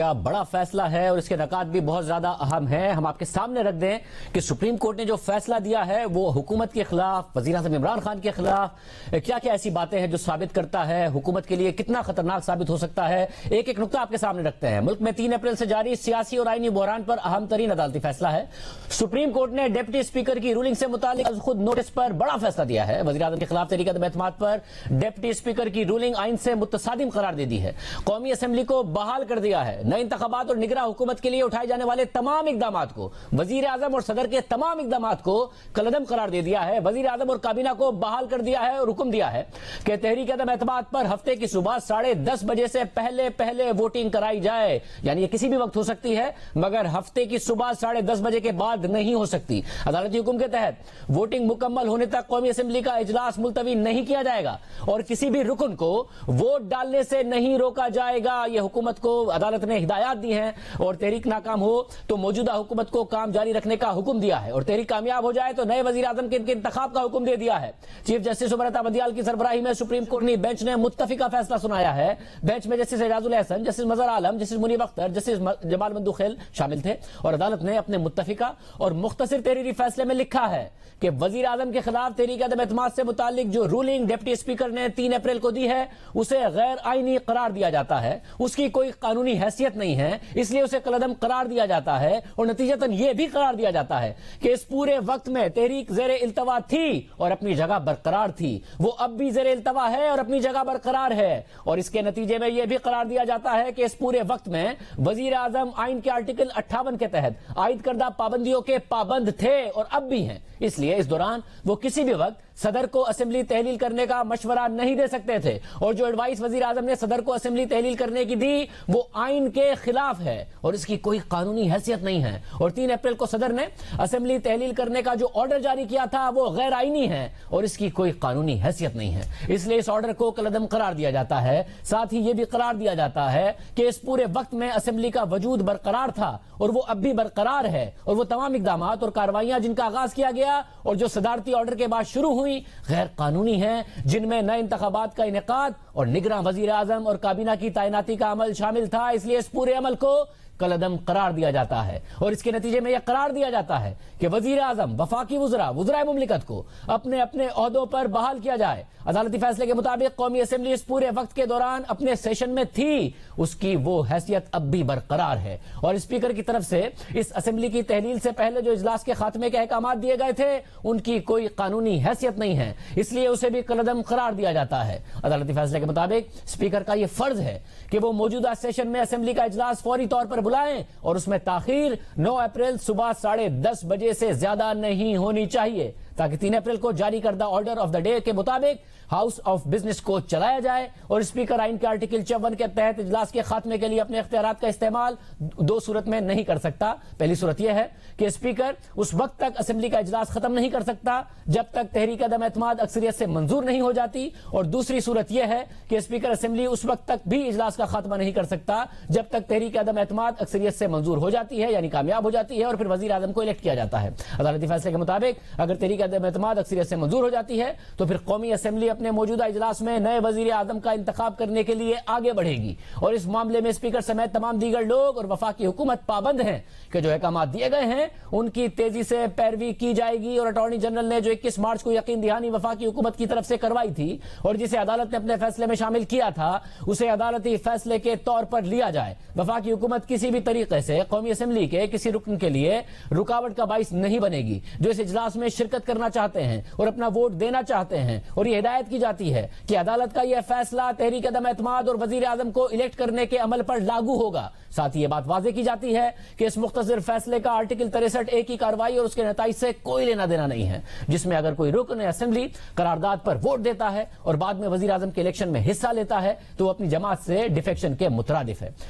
کا बड़ा फैसला है और इसके नकात भी बहुत ज्यादा अहम है। हम आपके सामने रख दें कि सुप्रीम कोर्ट ने जो फैसला दिया है वो हुकूमत के खिलाफ, वज़ीर आज़म इमरान खान के खिलाफ क्या क्या ऐसी बातें हैं जो साबित करता है हुकूमत के लिए कितना खतरनाक साबित हो सकता है। एक एक नुक्ता आपके सामने रखते हैं। मुल्क में 3 अप्रैल से जारी सियासी और आईनी बहरान पर अहम तरीन अदालती फैसला है। सुप्रीम कोर्ट ने डिप्टी स्पीकर की रूलिंग से मुतालिक खुद नोटिस पर बड़ा फैसला दिया है। वज़ीर आज़म के खिलाफ तहरीक अदम एतमाद पर डिप्टी स्पीकर की रूलिंग आइन से मुतसादिम करार दे दी है। कौमी असेंबली को बहाल कर दिया है। नए इंतखाबात और निगरां हुकूमत के लिए उठाए जाने वाले तमाम इकदामात को, वजीर आजम और सदर के तमाम इकदामात को कलअदम करार दे दिया है। वजीर आजम और काबीना को बहाल कर दिया है और हुक्म दिया है कि तहरीक अदम एतमाद पर हफ्ते की सुबह 10:30 बजे से पहले वोटिंग कराई जाए। यानी ये किसी भी वक्त हो सकती है, मगर हफ्ते की सुबह 10:30 बजे के बाद नहीं हो सकती। अदालती हुक्म के तहत वोटिंग मुकम्मल होने तक कौमी असेंबली का इजलास मुलतवी नहीं किया जाएगा और किसी भी रुकन को वोट डालने से नहीं रोका जाएगा। यह हुकूमत को अदालत ने हिदायत दी है और तहरीक नाकाम हो तो मौजूदा हुकूमत को काम जारी रखने का हुक्म दिया है और तहरीक कामयाब हो जाए तो नए वजीर आजम के इंतखाब का हुक्म दे दिया है। चीफ जस्टिस उमर अता बंदियाल की सरबराही में सुप्रीम कोर्ट की बेंच ने मुत्तफिका फैसला सुनाया है। बेंच में जस्टिस एजाजुल एहसन, जस्टिस मजहर आलम, जस्टिस मुनीब अख्तर, जस्टिस जमाल मंदुखेल शामिल थे और अदालत ने अपने मुत्तफिका और मुख्तसर तहरीरी फैसले में लिखा है कि वजीर आजम के खिलाफ तहरीक अदम एतमाद से मुतालिक जो रूलिंग डिप्टी स्पीकर ने 3 अप्रैल को दी है उसे गैर आईनी करार दिया जाता है। उसकी कोई कानूनी हैसियत नहीं है, इसलिए उसे कलअदम करार दिया जाता है और नतीजतन यह भी करार दिया जाता है कि इस पूरे वक्त में तहरीक ज़ेरे इल्तवा थी और अपनी जगह बरकरार थी। वो अब भी ज़ेरे इल्तवा है और अपनी जगह बरकरार है और इसके नतीजे में यह भी करार दिया जाता है कि इस पूरे वक्त में वजीर आजम आइन के आर्टिकल 58 के तहत आयद करदा पाबंदियों के पाबंद थे और अब भी हैं। इसलिए इस दौरान वो किसी भी वक्त सदर को असेंबली तहलील करने का मशवरा नहीं दे सकते थे और जो एडवाइस वजीर आजम ने सदर को असेंबली तहलील करने की दी वो आइन के खिलाफ है और इसकी कोई कानूनी हैसियत नहीं है। और 3 अप्रैल को सदर ने असेंबली तहलील करने का जो ऑर्डर जारी किया था वो गैर आईनी है और इसकी कोई कानूनी हैसियत नहीं है। इसलिए इस ऑर्डर को कलअदम करार दिया जाता है। साथ ही यह भी करार दिया जाता है कि इस पूरे वक्त में असेंबली का वजूद बरकरार था और वो अब भी बरकरार है और वो तमाम इकदामात और कार्रवाइयां जिनका आगाज किया गया और जो सदारती ऑर्डर के बाद शुरू हुई गैर कानूनी हैं, जिनमें नए इंतखाबात का इनेकाद और निगरां वजीर आजम और काबीना की तैनाती का अमल शामिल था। इसलिए इस पूरे अमल को कलअदम करार दिया जाता है और इसके नतीजे में यह करार दिया जाता है कि वजीर आजम, वफाकी वुज़राए मुमलिकत को अपने अपने ओहदों पर बहाल किया जाए। अदालती फैसले के मुताबिक कौमी असेंबली इस पूरे वक्त के दौरान अपने सेशन में थी, उसकी वो हैसियत अब भी बरकरार है और स्पीकर की तरफ से इस असेंबली की तहलील से पहले जो इजलास के खात्मे के अहकाम दिए गए थे उनकी कोई कानूनी हैसियत नहीं है, इसलिए उसे भी कलअदम करार दिया जाता है। अदालती फैसले के मुताबिक स्पीकर का यह फर्ज है कि वो मौजूदा सेशन में असेंबली का इजलास फौरी तौर पर बुलाएं और उसमें ताखीर 9 अप्रैल सुबह 10:30 बजे से ज्यादा नहीं होनी चाहिए ताकि 3 अप्रैल को जारी करदा ऑर्डर ऑफ द डे के मुताबिक हाउस ऑफ बिजनेस को चलाया जाए और स्पीकर आइन के आर्टिकल 54 के तहत इजलास के खात्मे के लिए अपने इख्तियारात का इस्तेमाल 2 सूरत में नहीं कर सकता। पहली सूरत यह है कि स्पीकर उस वक्त तक असेंबली का इजलास खत्म नहीं कर सकता जब तक तहरीक अदम एतमाद अक्सरियत से मंजूर नहीं हो जाती और दूसरी सूरत यह है कि स्पीकर असेंबली उस वक्त तक भी इजलास का खात्मा नहीं कर सकता जब तक तहरीक अदम एतमाद अक्सरियत से मंजूर हो जाती है, यानी कामयाब हो जाती है और फिर वजीर आजम को इलेक्ट किया जाता है। अदालती फैसले के मुताबिक अगर तहरीक अदम एतमाद अक्सरियत से मंजूर हो जाती है तो फिर कौमी असेंबली अपने मौजूदा इजलास में नए वजीर आजम का इंतखाब करने के लिए आगे बढ़ेगी और इस मामले में स्पीकर समेत तमाम दीगर लोग और वफाकी हुकूमत पाबंद हैं कि जो अहकाम दिए गए हैं उनकी तेजी से पैरवी की जाएगी। और अटॉर्नी जनरल ने जो 21 मार्च को यकीन दहानी वफाकी हुकूमत की तरफ से करवाई थी और जिसे अदालत ने अपने फैसले में शामिल किया था उसे अदालती फैसले के तौर पर लिया जाए। वफाकी हुकूमत किसी भी तरीके से कौमी असेंबली के किसी रुकन के लिए रुकावट का बाइस नहीं बनेगी जो इस इजलास में शिरकत करना चाहते हैं और अपना वोट देना चाहते हैं। और यह हिदायत की जाती है कि अदालत का यह फैसला तहरीक अदम एतमाद और वजीर आजम को इलेक्ट करने के अमल पर लागू होगा। साथ ही यह बात वाज़ेह की जाती है कि इस मुख्तसर फैसले का आर्टिकल 63 की कार्रवाई और उसके नताइज से कोई लेना देना नहीं है, जिसमें अगर कोई रुकन असेंबली करारदाद पर वोट देता है और बाद में वजीर आजम के इलेक्शन में हिस्सा लेता है तो वो अपनी जमात से डिफेक्शन के मुतरादिफ है।